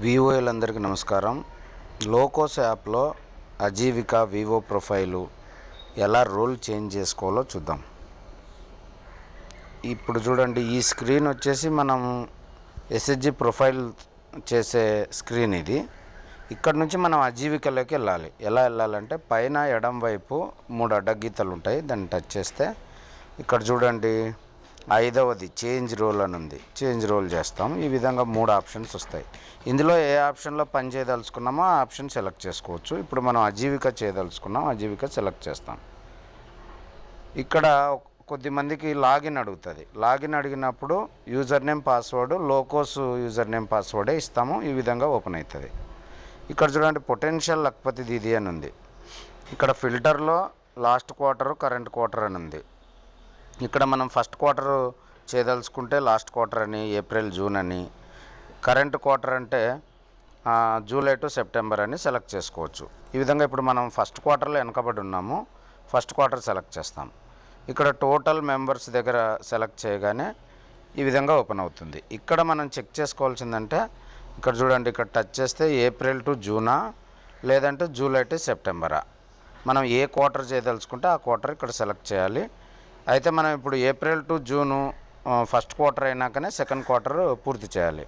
వివోలందరికీ నమస్కారం. లోకోస్ యాప్లో Aajeevika Vivo profile ఎలా రోల్ చేంజ్ చేసుకోవాలో చూద్దాం. ఇప్పుడు చూడండి, ఈ స్క్రీన్ వచ్చేసి మనం ఎస్హెచ్జి ప్రొఫైల్ చేసే స్క్రీన్ ఇది. ఇక్కడ నుంచి మనం అజీవికలోకి వెళ్ళాలి. ఎలా వెళ్ళాలంటే పైన ఎడం వైపు 3 అడ్డగీతలు ఉంటాయి, దాన్ని టచ్ చేస్తే ఇక్కడ చూడండి 5వది చేంజ్ రోల్ అని ఉంది. చేంజ్ రోల్ చేస్తాం. ఈ విధంగా 3 ఆప్షన్స్ వస్తాయి. ఇందులో ఏ ఆప్షన్లో పని చేయదలుచుకున్నామో ఆ ఆప్షన్ సెలెక్ట్ చేసుకోవచ్చు. ఇప్పుడు మనం అజీవిక చేయదలుచుకున్నాం, అజీవిక సెలెక్ట్ చేస్తాం. ఇక్కడ కొద్దిమందికి లాగిన్ అడుగుతుంది. లాగిన్ అడిగినప్పుడు యూజర్ నేమ్ పాస్వర్డ్ లోకోస్ యూజర్ నేమ్ పాస్వర్డే ఇస్తాము. ఈ విధంగా ఓపెన్ అవుతుంది. ఇక్కడ చూడండి పొటెన్షియల్ లక్పతి దీది అని ఉంది. ఇక్కడ ఫిల్టర్లో లాస్ట్ క్వార్టర్ కరెంట్ క్వార్టర్ అని ఉంది. ఇక్కడ మనం ఫస్ట్ క్వార్టర్ చేయదలుచుకుంటే లాస్ట్ క్వార్టర్ అని, ఏప్రిల్ జూన్ అని, కరెంట్ క్వార్టర్ అంటే జూలై టు సెప్టెంబర్ అని సెలెక్ట్ చేసుకోవచ్చు. ఈ విధంగా ఇప్పుడు మనం ఫస్ట్ క్వార్టర్లో వెనకబడి ఉన్నాము, ఫస్ట్ క్వార్టర్ సెలెక్ట్ చేస్తాం. ఇక్కడ టోటల్ మెంబర్స్ దగ్గర సెలెక్ట్ చేయగానే ఈ విధంగా ఓపెన్ అవుతుంది. ఇక్కడ మనం చెక్ చేసుకోవాల్సిందంటే ఇక్కడ చూడండి, ఇక్కడ టచ్ చేస్తే ఏప్రిల్ టు జూనా లేదంటే జూలై టు సెప్టెంబరా, మనం ఏ క్వార్టర్ చేయదలుచుకుంటే ఆ క్వార్టర్ ఇక్కడ సెలెక్ట్ చేయాలి. అయితే మనం ఇప్పుడు April to June first quarter అయినాకనే సెకండ్ క్వార్టర్ పూర్తి చేయాలి.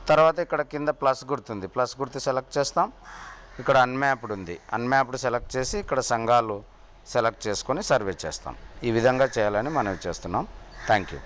తర్వాత ఇక్కడ కింద ప్లస్ గుర్తుంది, ప్లస్ గుర్తు సెలెక్ట్ చేస్తాం. ఇక్కడ అన్మ్యాప్డ్ ఉంది, అన్మ్యాప్డ్ సెలెక్ట్ చేసి ఇక్కడ సంఘాలు సెలెక్ట్ చేసుకొని సర్వే చేస్తాం. ఈ విధంగా చేయాలని మనం చేస్తున్నాం. Thank you.